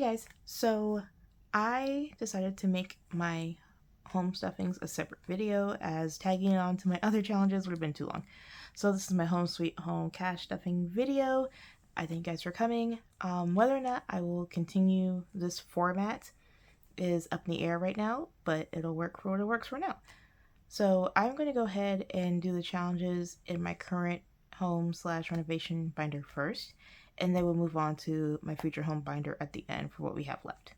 Hey guys, so I decided to make my home stuffings a separate video as tagging it on to my other challenges would have been too long. So this is my home sweet home cash stuffing video. I thank you guys for coming. Whether or not I will continue this format is up in the air right now, but it'll work for what it works for now. So I'm going to go ahead and do the challenges in my current home / renovation binder first, and then we'll move on to my future home binder at the end for what we have left.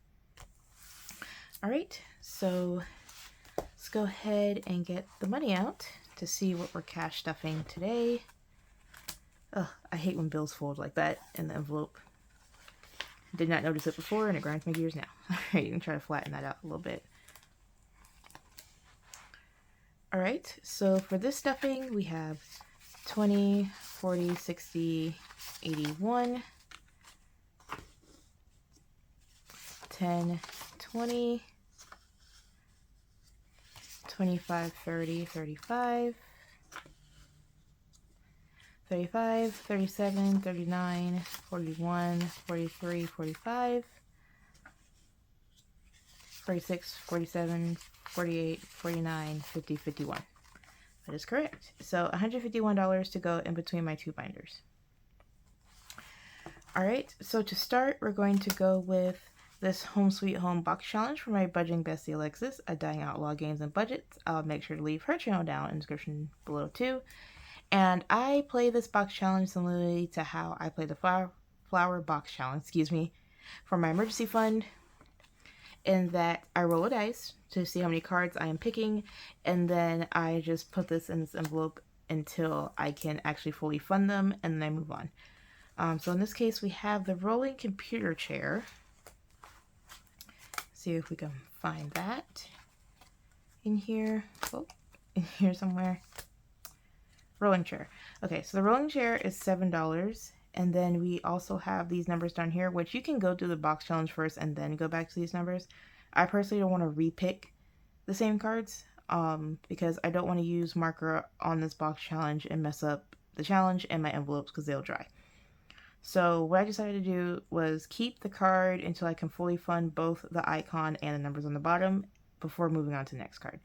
Alright, so let's go ahead and get the money out to see what we're cash stuffing today. Ugh, I hate when bills fold like that in the envelope. Did not notice it before and it grinds my gears now. Alright, you can try to flatten that out a little bit. Alright, so for this stuffing we have 20, 40, 60, 81, 10, 20, 25, 30, 35, 35, 37, 39, 41, 43, 45, 46, 47, 48, 49, 50, 51. That is correct. So $151 to go in between my two binders. Alright, so to start, we're going to go with this Home Sweet Home box challenge for my budgeting bestie Alexis at Dying Outlaw Games and Budgets. I'll make sure to leave her channel down in the description below too. And I play this box challenge similarly to how I play the flower box challenge, for my emergency fund, in that I roll a dice to see how many cards I am picking, and then I just put this in this envelope until I can actually fully fund them, and then I move on. So in this case, we have the rolling computer chair. See if we can find that in here. Oh, in here somewhere. Rolling chair. Okay, so the rolling chair is $7. And then we also have these numbers down here, which you can go through the box challenge first and then go back to these numbers. I personally don't want to repick the same cards because I don't want to use marker on this box challenge and mess up the challenge and my envelopes because they'll dry. So what I decided to do was keep the card until I can fully fund both the icon and the numbers on the bottom before moving on to the next card.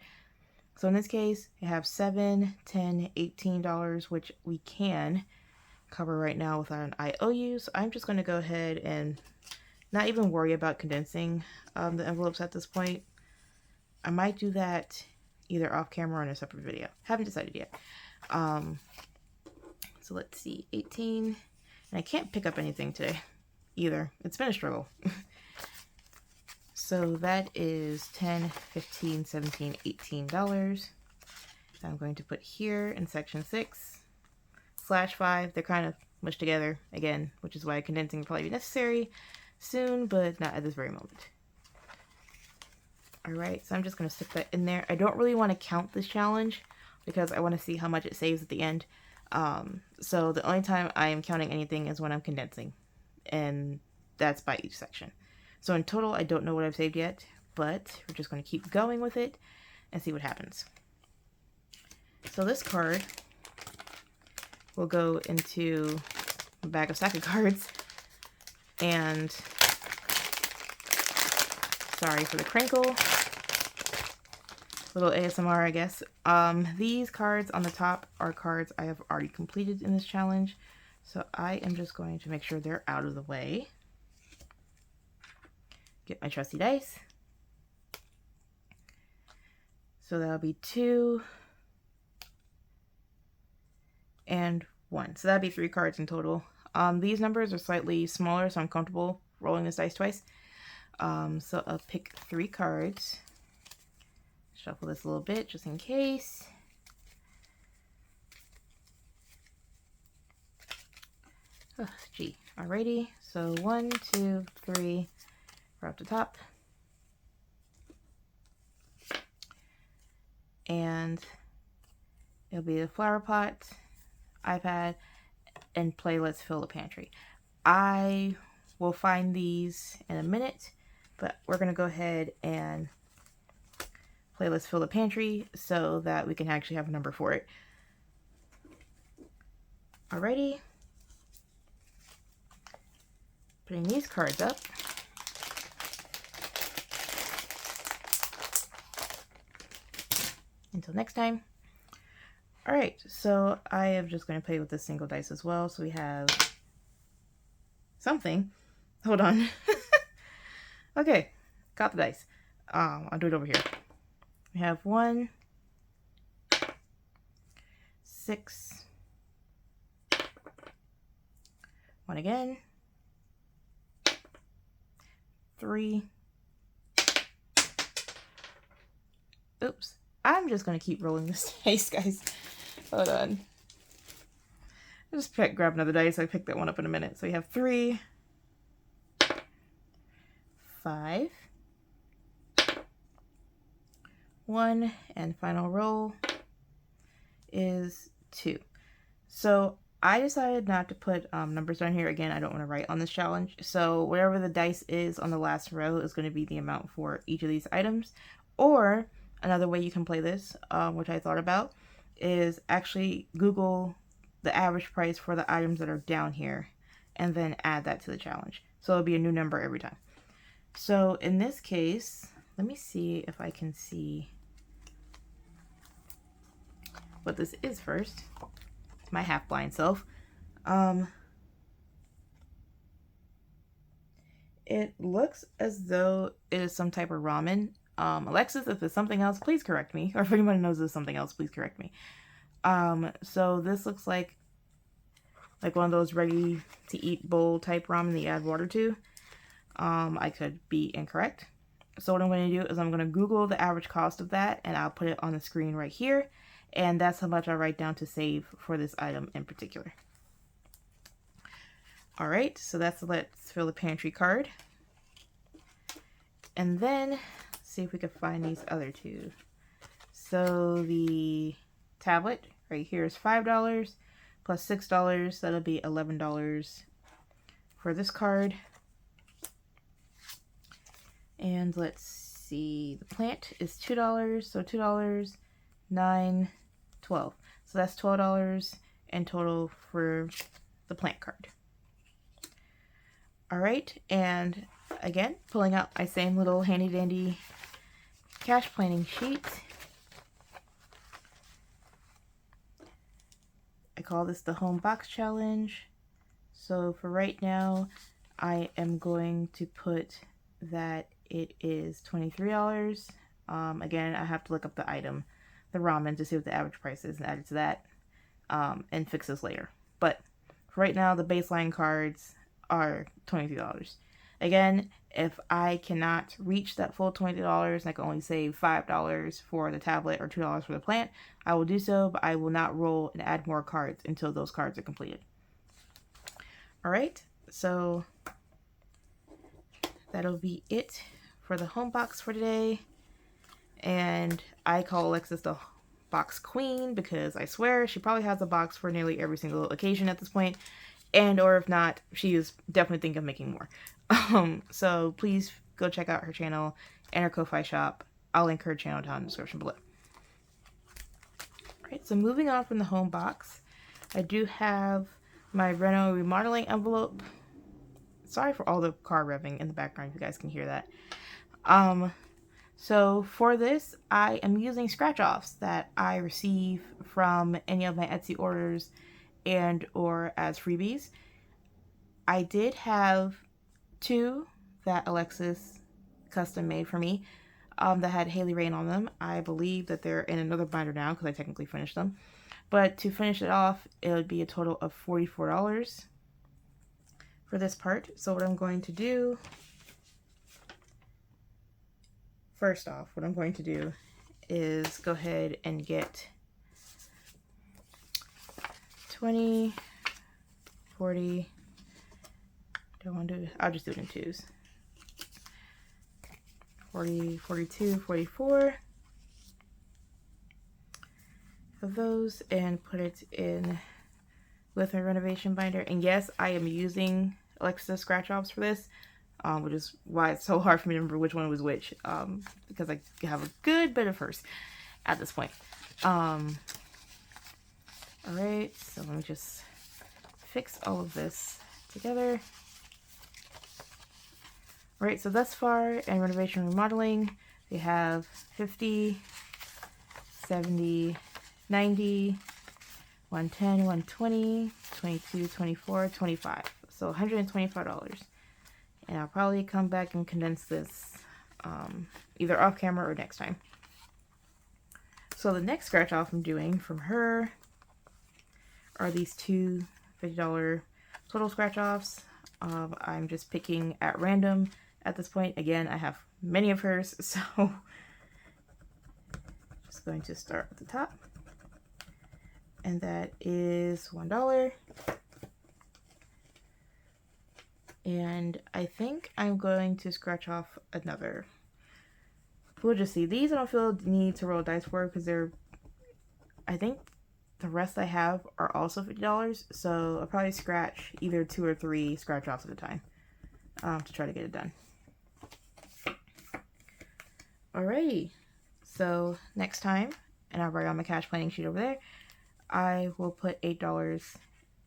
So in this case, I have $7, $10, $18, which we can cover right now without an IOU. So I'm just going to go ahead and not even worry about condensing the envelopes at this point. I might do that either off camera or in a separate video. Haven't decided yet. So let's see, 18. And I can't pick up anything today either. It's been a struggle. So that is $10, $15, $17, $18. I'm going to put here in section 6 / 5. They're kind of mushed together again, which is why condensing will probably be necessary soon, but not at this very moment. Alright, so I'm just going to stick that in there. I don't really want to count this challenge because I want to see how much it saves at the end. So the only time I am counting anything is when I'm condensing, and that's by each section. So in total, I don't know what I've saved yet, but we're just going to keep going with it and see what happens. So this card will go into a bag of stack of cards, and sorry for the crinkle. Little ASMR, I guess. These cards on the top are cards I have already completed in this challenge, so I am just going to make sure they're out of the way. Get my trusty dice. So that'll be 2 and 1. So that'd be 3 cards in total. These numbers are slightly smaller, so I'm comfortable rolling this dice twice. So I'll pick 3 cards. Shuffle this a little bit just in case. Oh, gee. Alrighty. So 1, 2, 3. We're up the top. And it'll be the flower pot, iPad, and play Let's Fill the Pantry. I will find these in a minute, but we're going to go ahead and play Let's Fill the Pantry so that we can actually have a number for it. Alrighty. Putting these cards up. until next time. All right, so I am just going to play with this single dice as well. So we have something. Hold on. Okay, got the dice. I'll do it over here. We have 1, 6, 1 again, 3. Oops. I'm just going to keep rolling this dice, guys. Hold on. I'll just grab another dice. I'll pick that one up in a minute. So we have 3, 5, 1, and final roll is 2. So I decided not to put numbers down here. Again, I don't want to write on this challenge. So whatever the dice is on the last row is going to be the amount for each of these items. Or another way you can play this, which I thought about, is actually Google the average price for the items that are down here and then add that to the challenge. So it'll be a new number every time. So in this case, let me see if I can see what this is first. My half-blind self. It looks as though it is some type of ramen. Alexis, if it's something else, please correct me. Or if anyone knows it's something else, please correct me. So this looks like one of those ready-to-eat bowl type ramen that you add water to. I could be incorrect. So what I'm going to do is I'm going to Google the average cost of that, and I'll put it on the screen right here. And that's how much I write down to save for this item in particular. All right, so that's the Let's Fill the Pantry card. And then see if we can find these other two. So the tablet right here is $5 plus $6. That'll be $11 for this card. And let's see, the plant is $2, so $2, 9, 12. So that's $12 in total for the plant card. All right, and again, pulling out my same little handy dandy cash planning sheet. I call this the home box challenge. So for right now, I am going to put that it is $23. Again, I have to look up the item, the ramen, to see what the average price is and add it to that, and fix this later. But for right now, the baseline cards are $23. Again, if I cannot reach that full $20 and I can only save $5 for the tablet or $2 for the plant, I will do so, but I will not roll and add more cards until those cards are completed. All right, so that'll be it for the home box for today. And I call Alexis the box queen because I swear she probably has a box for nearly every single occasion at this point. And or if not, she is definitely thinking of making more. So please go check out her channel and her Ko-Fi shop. I'll link her channel down in the description below. Alright, so moving on from the home box, I do have my Reno remodeling envelope. Sorry for all the car revving in the background, if you guys can hear that. So for this, I am using scratch-offs that I receive from any of my Etsy orders and or as freebies. I did have 2 that Alexis custom made for me that had Haley Rain on them. I believe that they're in another binder now because I technically finished them. But to finish it off, it would be a total of $44 for this part. So what I'm going to do, first off, what I'm going to do is go ahead and get 20, 40, don't want to do it, I'll just do it in 2s. 40, 42, 44 of those, and put it in with my renovation binder. And yes, I am using Alexis scratch offs for this, which is why it's so hard for me to remember which one was which, because I have a good bit of hers at this point. Alright, so let me just fix all of this together. Alright, so thus far in renovation and remodeling, we have 50, 70, 90, 110, 120, 22, 24, 25. So $125. And I'll probably come back and condense this either off camera or next time. So the next scratch off I'm doing from her are these two $50 total scratch offs. I'm just picking at random at this point. Again, I have many of hers, so just going to start at the top. And that is $1. And I think I'm going to scratch off another. We'll just see. These I don't feel the need to roll dice for because they're, I think the rest I have are also $50. So I'll probably scratch either 2 or 3 scratch offs at a time to try to get it done. Alrighty. So next time, and I'll write on my cash planning sheet over there, I will put $8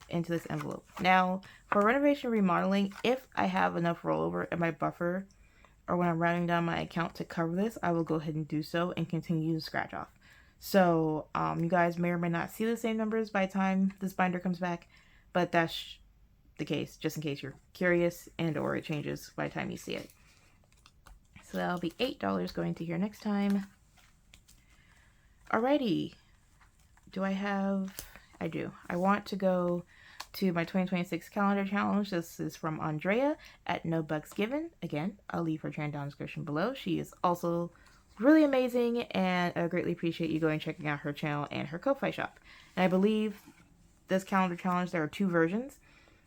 into this envelope. Now, for renovation remodeling, if I have enough rollover in my buffer, or when I'm rounding down my account to cover this, I will go ahead and do so and continue to scratch off. So, you guys may or may not see the same numbers by the time this binder comes back, but that's the case, just in case you're curious and or it changes by the time you see it. So that'll be $8 going to here next time. Alrighty. Do I have... I do. I want to go to my 2026 calendar challenge. This is from Andrea at No Bucks Given. Again, I'll leave her channel down in the description below. She is also really amazing, and I greatly appreciate you going and checking out her channel and her Ko-Fi shop. And I believe this calendar challenge, there are 2 versions.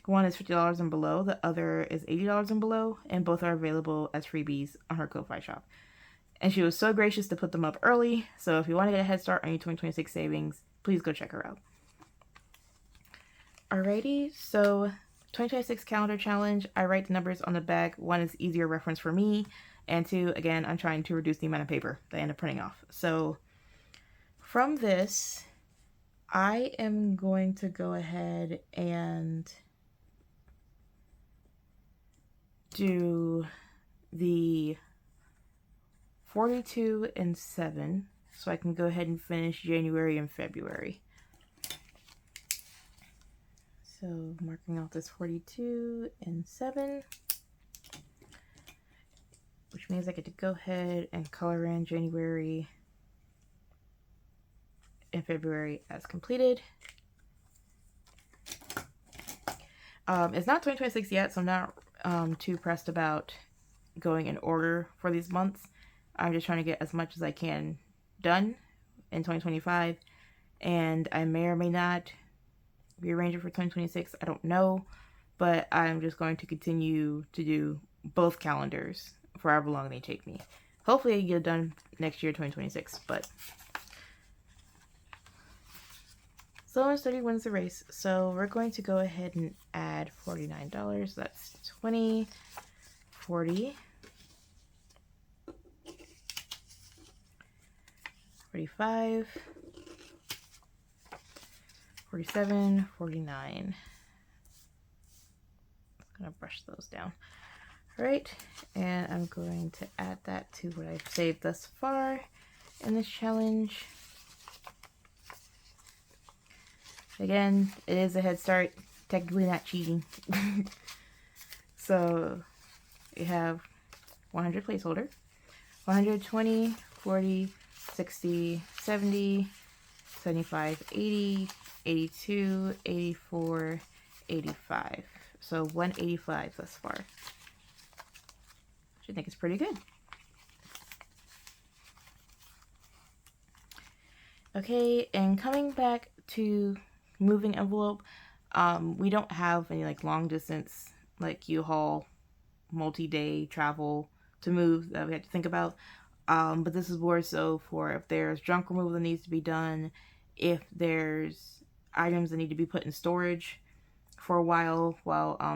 One is $50 and below, the other is $80 and below, and both are available as freebies on her Ko-Fi shop. And she was so gracious to put them up early, so if you want to get a head start on your 2026 savings, please go check her out. Alrighty, so 2026 calendar challenge, I write the numbers on the back. 1 is easier reference for me, and 2, again, I'm trying to reduce the amount of paper that I end up printing off. So from this, I am going to go ahead and do the 42 and 7, so I can go ahead and finish January and February. So marking out this 42 and 7, which means I get to go ahead and color in January and February as completed. It's not 2026 yet, so I'm not too pressed about going in order for these months. I'm just trying to get as much as I can done in 2025, and I may or may not rearrange it for 2026. I don't know, but I'm just going to continue to do both calendars for however long they take me. Hopefully I get it done next year, 2026, but slow and steady wins the race. So we're going to go ahead and add $49. That's 20, 40, 45, 47, 49. I'm gonna brush those down. All right, and I'm going to add that to what I've saved thus far in this challenge. Again, it is a head start, technically not cheating. So we have 100 placeholder, 120, 40, 60, 70, 75, 80, 82, 84, 85. So 185 thus far, which I think is pretty good. Okay, and coming back to moving envelope, we don't have any like long distance, like U-Haul, multi-day travel to move that we have to think about. But this is more so for if there's junk removal that needs to be done, if there's items that need to be put in storage for a while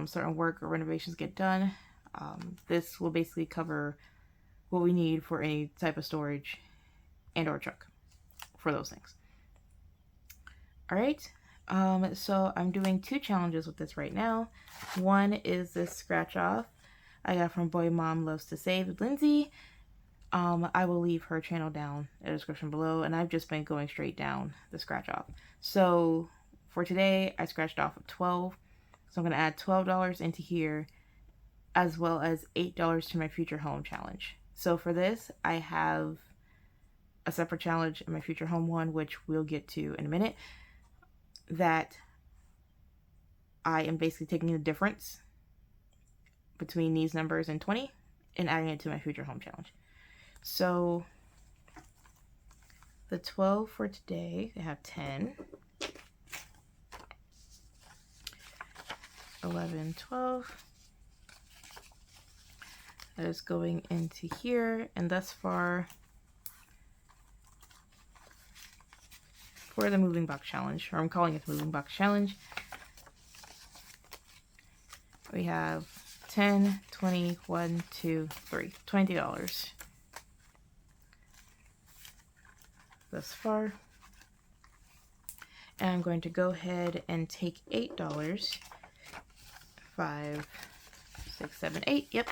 certain work or renovations get done. This will basically cover what we need for any type of storage and or truck for those things. All right, so I'm doing 2 challenges with this right now. One is this scratch off I got from Boy Mom Loves to Save with Lindsay. I will leave her channel down in the description below, and I've just been going straight down the scratch off. So for today, I scratched off 12. So I'm going to add $12 into here, as well as $8 to my future home challenge. So for this, I have a separate challenge in my future home one, which we'll get to in a minute, that I am basically taking the difference between these numbers and 20 and adding it to my future home challenge. So the 12 for today, they have 10, 11, 12. That is going into here, and thus far for the moving box challenge, or I'm calling it the moving box challenge, we have 10, 20, 1, 2, 3, $20 thus far. And I'm going to go ahead and take $8, 5, 6, 7, 8, yep,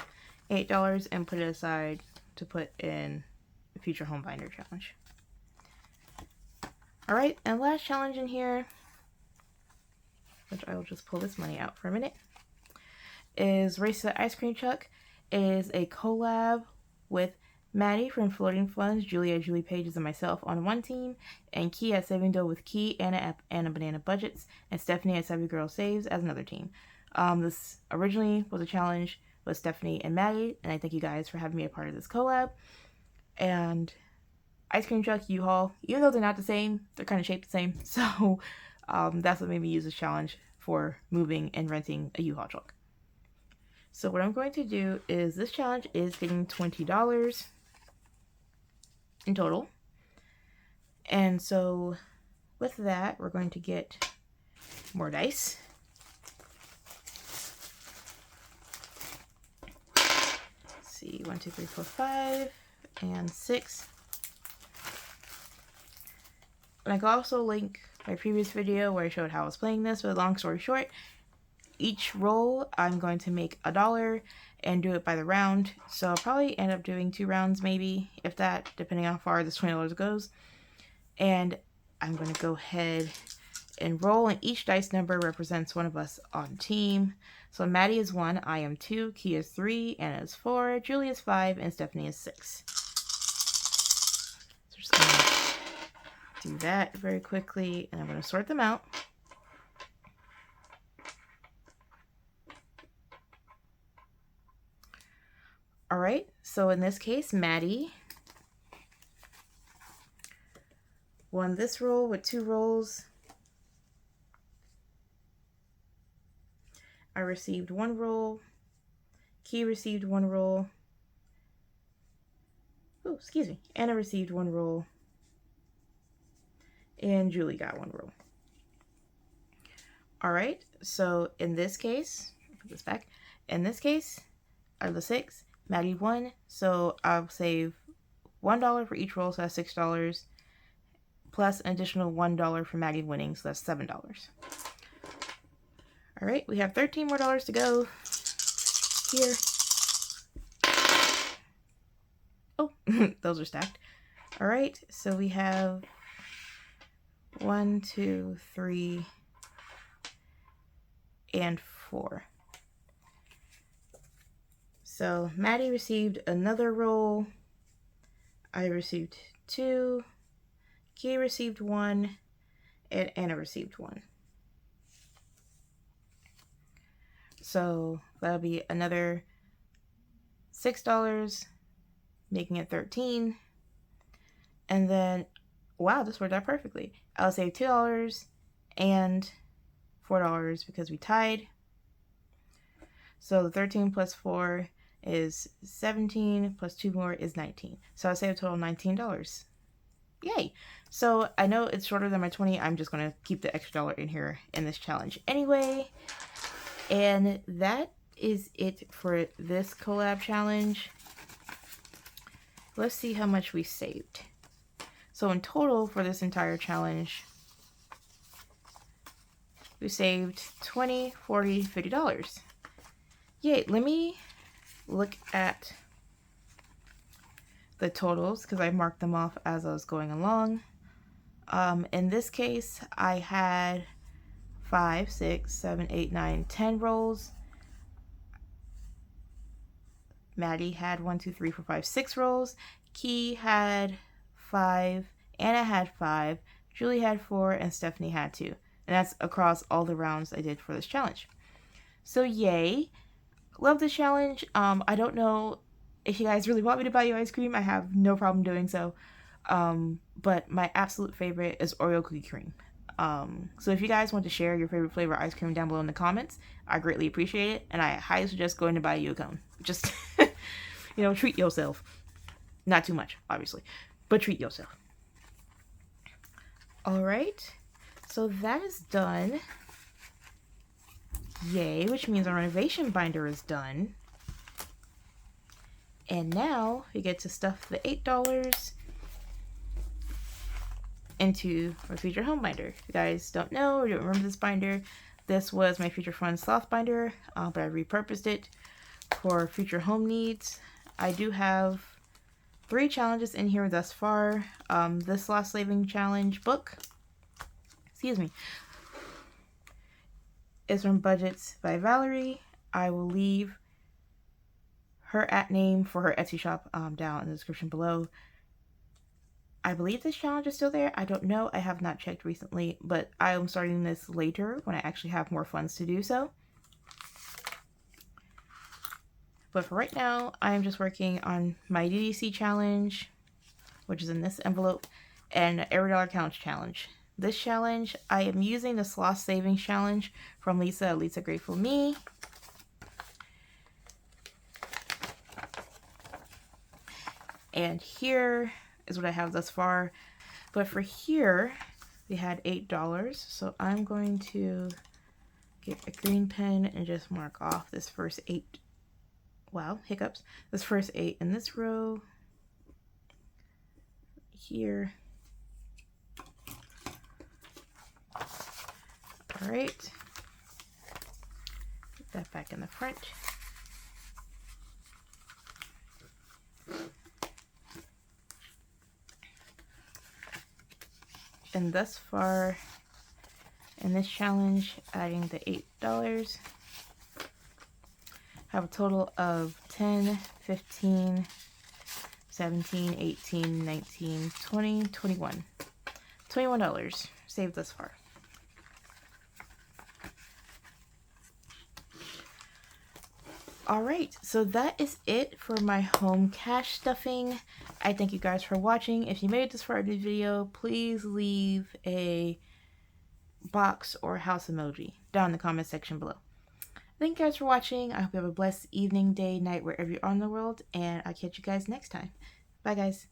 $8, and put it aside to put in the future home binder challenge. Alright, and last challenge in here, which I will just pull this money out for a minute, is Race to the Ice Cream Truck. It is a collab with Maddie from Floating Funds, Julia, Julie Pages, and myself on one team, and Key at Saving Dough with Key, Anna at Anna Banana Budgets, and Stephanie at Savvy Girl Saves as another team. This originally was a challenge with Stephanie and Maddie, and I thank you guys for having me a part of this collab. And Ice Cream Truck, U-Haul, even though they're not the same, they're kind of shaped the same. So that's what made me use this challenge for moving and renting a U-Haul truck. So what I'm going to do is, this challenge is getting $20 in total. And so with that, we're going to get more dice. Let's see, 1, 2, 3, 4, 5, and 6. And I can also link my previous video where I showed how I was playing this, but long story short, each roll I'm going to make $1 and do it by the round. So I'll probably end up doing 2 rounds, maybe, if that, depending on how far this $20 goes. And I'm going to go ahead and roll, and each dice number represents one of us on team. So Maddie is 1, I am 2, Key is 3, Anna is 4, Julie is 5, and Stephanie is 6. So just going to do that very quickly, and I'm going to sort them out. Alright, so in this case, Maddie won this roll with 2 rolls. I received 1 roll. Key received 1 roll. Oh, excuse me. Anna received 1 roll. And Julie got 1 roll. Alright, so in this case, put this back. In this case, out of the 6, Maddie won, so I'll save $1 for each roll, so that's $6, plus an additional $1 for Maddie winning, so that's $7. Alright, we have $13 more to go here. Oh, those are stacked. Alright, so we have 1, 2, 3, and 4. So Maddie received another roll. I received 2. Key received 1. And Anna received 1. So that'll be another $6, making it 13. And then, wow, this worked out perfectly. I'll save $2 and $4 because we tied. So the 13 plus 4 is 17, plus 2 more is 19. So I saved a total of $19. Yay! So I know it's shorter than my 20. I'm just going to keep the extra dollar in here in this challenge anyway. And that is it for this collab challenge. Let's see how much we saved. So in total for this entire challenge, we saved $20, $40, $50. Yay, let me look at the totals because I marked them off as I was going along. In this case, I had 5, 6, 7, 8, 9, 10 rolls. Maddie had 1, 2, 3, 4, 5, 6 rolls. Key had 5. Anna had 5. Julie had 4. And Stephanie had 2. And that's across all the rounds I did for this challenge. So yay. Love this challenge. I don't know if you guys really want me to buy you ice cream. I have no problem doing so. But my absolute favorite is Oreo cookie cream. So if you guys want to share your favorite flavor ice cream down below in the comments, I greatly appreciate it. And I highly suggest going to buy you a cone. Just, you know, treat yourself. Not too much, obviously, but treat yourself. All right. So that is done. Yay, which means our renovation binder is done. And now we get to stuff the $8 into our future home binder. If you guys don't know or don't remember this binder, this was my Future Fun sloth binder, but I repurposed it for future home needs. I do have 3 challenges in here thus far. This Lost Saving Challenge book, excuse me, is from Budgets by Valerie. I will leave her @name for her Etsy shop down in the description below. I believe this challenge is still there. I don't know. I have not checked recently, but I am starting this later when I actually have more funds to do so. But for right now, I am just working on my DDC challenge, which is in this envelope, and Every Dollar Counts challenge. This challenge, I am using the Sloth Savings challenge from Lisa Grateful Me. And here is what I have thus far. But for here, we had $8. So I'm going to get a green pen and just mark off this first 8. Wow, hiccups. This first 8 in this row. Here. All right. Put that back in the front. And thus far in this challenge, adding the $8, have a total of 10, 15, 17, 18, 19, 20, 21. $21 saved thus far. Alright, so that is it for my home cash stuffing. I thank you guys for watching. If you made it this far in the video, please leave a box or house emoji down in the comment section below. Thank you guys for watching. I hope you have a blessed evening, day, night, wherever you are in the world, and I'll catch you guys next time. Bye, guys.